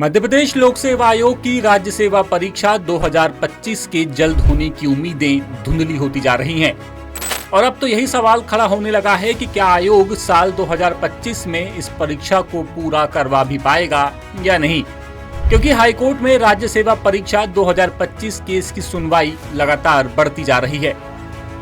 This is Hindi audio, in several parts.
मध्य प्रदेश लोक सेवा आयोग की राज्य सेवा परीक्षा 2025 के जल्द होने की उम्मीदें धुंधली होती जा रही हैं और अब तो यही सवाल खड़ा होने लगा है कि क्या आयोग साल 2025 में इस परीक्षा को पूरा करवा भी पाएगा या नहीं, क्योंकि हाईकोर्ट में राज्य सेवा परीक्षा 2025 केस की सुनवाई लगातार बढ़ती जा रही है।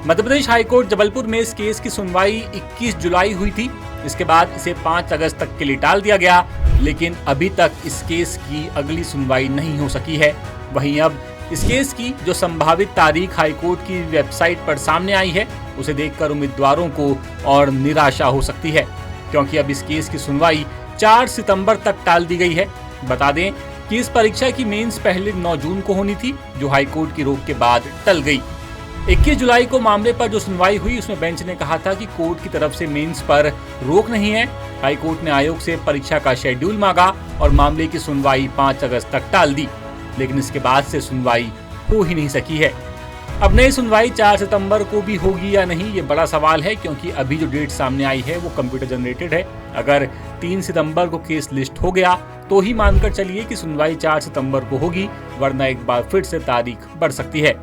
मध्य प्रदेश हाईकोर्ट जबलपुर में इस केस की सुनवाई 21 जुलाई हुई थी। इसके बाद इसे 5 अगस्त तक के लिए टाल दिया गया, लेकिन अभी तक इस केस की अगली सुनवाई नहीं हो सकी है। वहीं अब इस केस की जो संभावित तारीख हाईकोर्ट की वेबसाइट पर सामने आई है, उसे देखकर उम्मीदवारों को और निराशा हो सकती है, क्योंकि अब इस केस की सुनवाई 4 सितंबर तक टाल दी गई है। बता दें कि इस परीक्षा की मेंस पहले 9 जून को होनी थी, जो हाईकोर्ट की रोक के बाद टल गई। 21 जुलाई को मामले पर जो सुनवाई हुई, उसमें बेंच ने कहा था कि कोर्ट की तरफ से मेंस पर रोक नहीं है। हाईकोर्ट ने आयोग से परीक्षा का शेड्यूल मांगा और मामले की सुनवाई 5 अगस्त तक टाल दी, लेकिन इसके बाद से सुनवाई हो ही नहीं सकी है। अब नई सुनवाई 4 सितंबर को भी होगी या नहीं, ये बड़ा सवाल है, क्योंकि अभी जो डेट सामने आई है वो कंप्यूटर जनरेटेड है। अगर 3 सितंबर को केस लिस्ट हो गया तो ही मानकर चलिए कि सुनवाई 4 सितंबर को होगी, वरना एक बार फिर से तारीख बढ़ सकती है।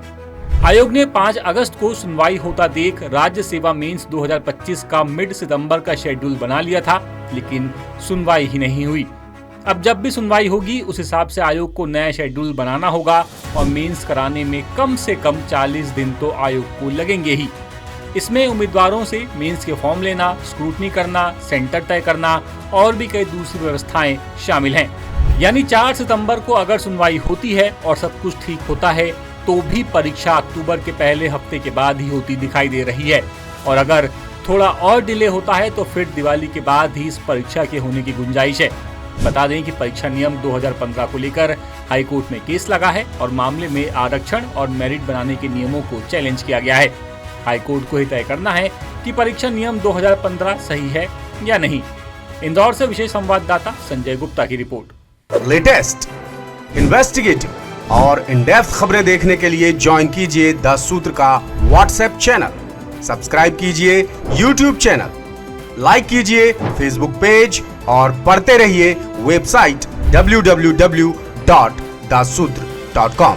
आयोग ने 5 अगस्त को सुनवाई होता देख राज्य सेवा मेंस 2025 का मिड सितंबर का शेड्यूल बना लिया था, लेकिन सुनवाई ही नहीं हुई। अब जब भी सुनवाई होगी, उस हिसाब से आयोग को नया शेड्यूल बनाना होगा और मेंस कराने में कम से कम 40 दिन तो आयोग को लगेंगे ही। इसमें उम्मीदवारों से मेंस के फॉर्म लेना, स्क्रूटनी करना, सेंटर तय करना और भी कई दूसरी व्यवस्थाएं शामिल हैं। यानी 4 सितंबर को अगर सुनवाई होती है और सब कुछ ठीक होता है तो भी परीक्षा अक्टूबर के पहले हफ्ते के बाद ही होती दिखाई दे रही है, और अगर थोड़ा और डिले होता है तो फिर दिवाली के बाद ही इस परीक्षा के होने की गुंजाइश है। बता दें कि परीक्षा नियम 2015 को लेकर हाईकोर्ट में केस लगा है और मामले में आरक्षण और मेरिट बनाने के नियमों को चैलेंज किया गया है। हाईकोर्ट को ही तय करना है कि परीक्षा नियम 2015 सही है या नहीं। इंदौर से विशेष संवाददाता संजय गुप्ता की रिपोर्ट। लेटेस्ट, इन्वेस्टिगेटिव और इन डेप्थ खबरें देखने के लिए ज्वाइन कीजिए द सूत्र का व्हाट्सएप चैनल, सब्सक्राइब कीजिए यूट्यूब चैनल, लाइक कीजिए फेसबुक पेज और पढ़ते रहिए वेबसाइट www.dasudr.com।